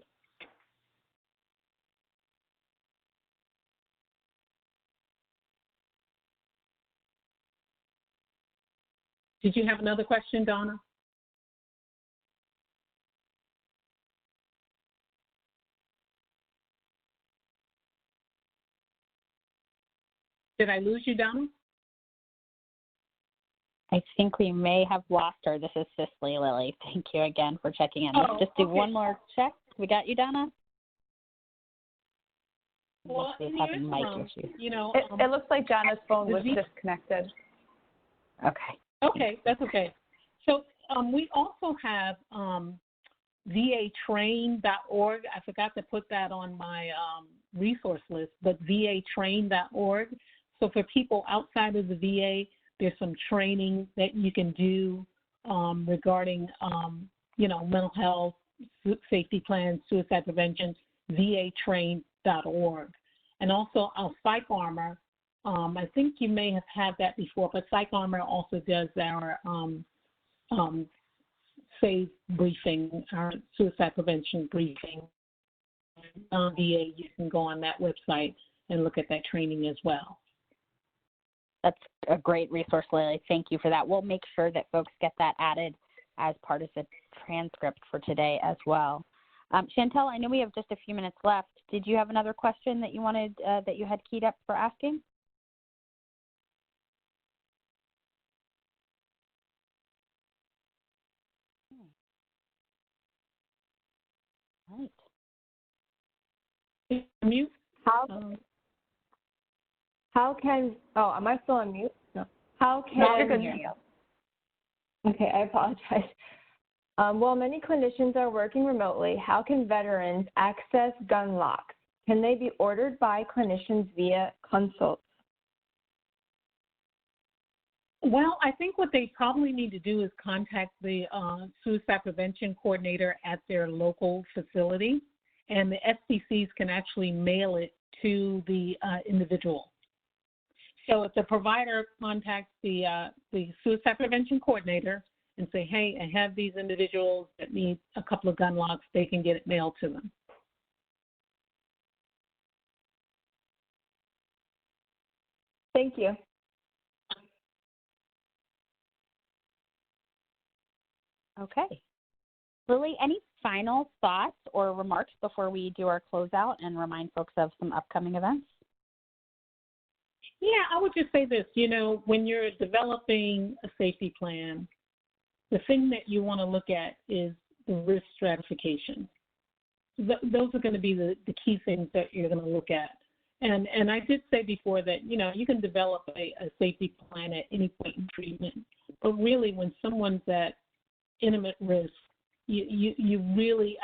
Did you have another question, Donna? Did I lose you, Donna? I think we may have lost her. This is Cicely Lily. Thank you again for checking in. Let's just do one more check. We got you, Donna? Well, she's in having the mic interim, issues. It looks like Donna's phone was disconnected. Okay. Okay, that's okay. So we also have vatrain.org. I forgot to put that on my resource list, but vatrain.org. So for people outside of the VA, there's some training that you can do regarding, mental health, safety plans, suicide prevention, vatrain.org. And also our Psych Armor, I think you may have had that before, but Psych Armor also does our SAVE briefing, our suicide prevention briefing. VA, you can go on that website and look at that training as well. That's a great resource, Lily. Thank you for that. We'll make sure that folks get that added as part of the transcript for today as well. Chantel, I know we have just a few minutes left. Did you have another question that you wanted, that you had keyed up for asking? Right. Mute. How can, am I still on mute? No. How can, okay, I apologize. While many clinicians are working remotely, how can veterans access gun locks? Can they be ordered by clinicians via consults? Well, I think what they probably need to do is contact the suicide prevention coordinator at their local facility, and the SPCs can actually mail it to the individual. So if the provider contacts the suicide prevention coordinator and say, hey, I have these individuals that need a couple of gun locks, they can get it mailed to them. Thank you. Okay. Lily, any final thoughts or remarks before we do our closeout and remind folks of some upcoming events? Yeah, I would just say this, when you're developing a safety plan, the thing that you want to look at is the risk stratification. Those are going to be the key things that you're going to look at. And I did say before that, you can develop a safety plan at any point in treatment, but really when someone's at intimate risk, you really,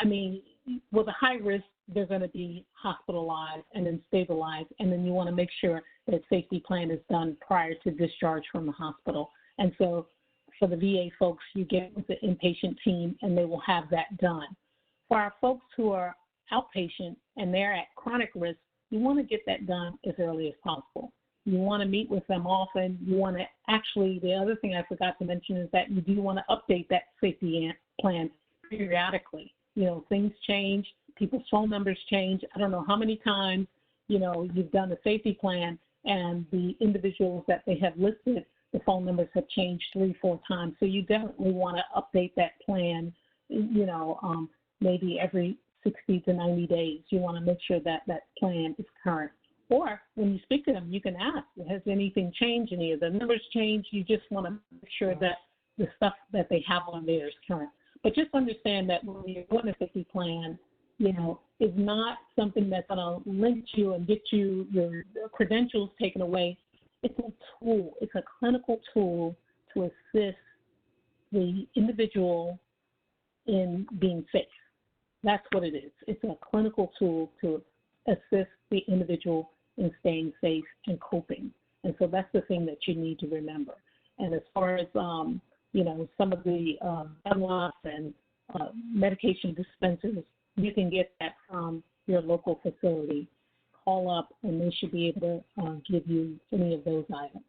with a high risk, they're going to be hospitalized and then stabilized, and then you want to make sure that safety plan is done prior to discharge from the hospital. And so for the VA folks, you get with the inpatient team, and they will have that done. For our folks who are outpatient and they're at chronic risk, you want to get that done as early as possible. You want to meet with them often. You want to actually, the other thing I forgot to mention is that you do want to update that safety plan periodically. Things change. People's phone numbers change. I don't know how many times, you've done a safety plan and the individuals that they have listed, the phone numbers have changed 3-4 times. So you definitely want to update that plan, maybe every 60 to 90 days. You want to make sure that that plan is current. Or when you speak to them, you can ask, has anything changed? Any of the numbers changed? You just want to make sure that the stuff that they have on there is current. But just understand that when you're doing a safety plan, is not something that's going to link you and get you your credentials taken away. It's a tool. It's a clinical tool to assist the individual in being safe. That's what it is. It's a clinical tool to assist the individual in staying safe and coping. And so that's the thing that you need to remember. And as far as, some of the unlocks and medication dispensers, you can get that from your local facility. Call up, and they should be able to give you any of those items.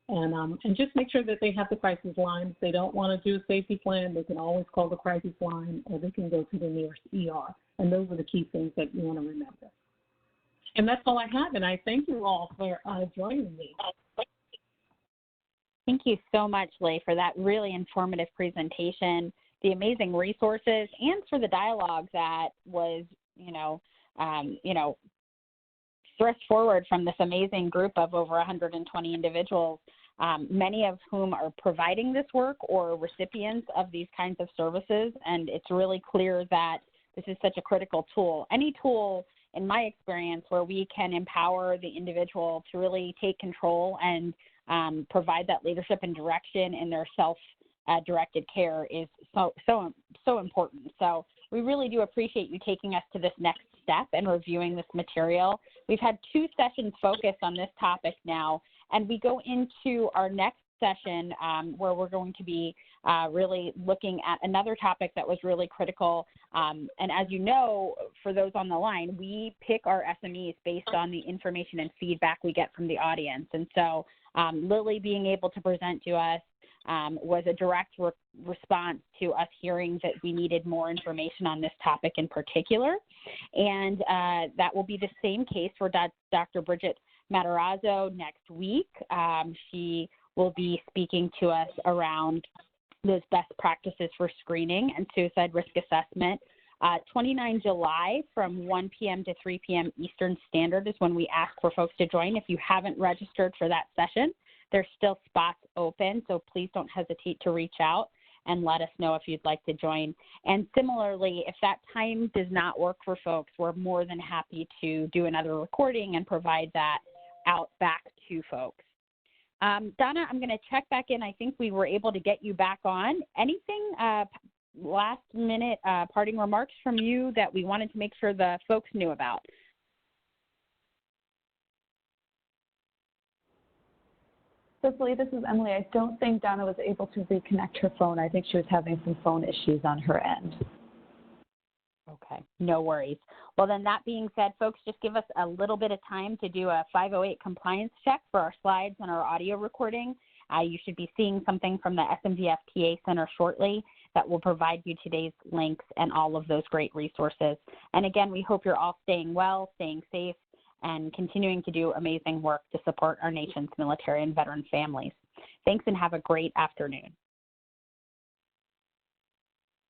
And just make sure that they have the crisis line. If they don't want to do a safety plan, they can always call the crisis line, or they can go to the nearest ER. And those are the key things that you want to remember. And that's all I have, and I thank you all for joining me. Thank you so much, Leigh, for that really informative presentation, the amazing resources, and for the dialogue that was, thrust forward from this amazing group of over 120 individuals. many of whom are providing this work or recipients of these kinds of services, and it's really clear that this is such a critical tool. Any tool, in my experience, where we can empower the individual to really take control and provide that leadership and direction in their self-directed care is so important. So we really do appreciate you taking us to this next step and reviewing this material. We've had 2 sessions focused on this topic now, and we go into our next session where we're going to be really looking at another topic that was really critical. And as you know, for those on the line, we pick our SMEs based on the information and feedback we get from the audience. And so Lily being able to present to us was a direct response to us hearing that we needed more information on this topic in particular. And that will be the same case for Dr. Bridget Matarazzo next week. She will be speaking to us around those best practices for screening and suicide risk assessment. 29 July from 1 p.m. to 3 p.m. Eastern Standard is when we ask for folks to join. If you haven't registered for that session, there's still spots open, so please don't hesitate to reach out and let us know if you'd like to join. And similarly, if that time does not work for folks, we're more than happy to do another recording and provide that out back to folks. Donna, I'm going to check back in. I think we were able to get you back on. Anything last minute parting remarks from you that we wanted to make sure the folks knew about? Cicely, this is Emily. I don't think Donna was able to reconnect her phone. I think she was having some phone issues on her end. Okay, no worries. Well, then that being said, folks, just give us a little bit of time to do a 508 compliance check for our slides and our audio recording. You should be seeing something from the SMVF TA Center shortly that will provide you today's links and all of those great resources. And again, we hope you're all staying well, staying safe, and continuing to do amazing work to support our nation's military and veteran families. Thanks and have a great afternoon.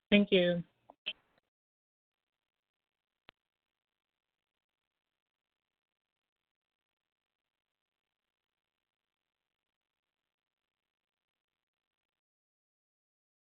Thank you.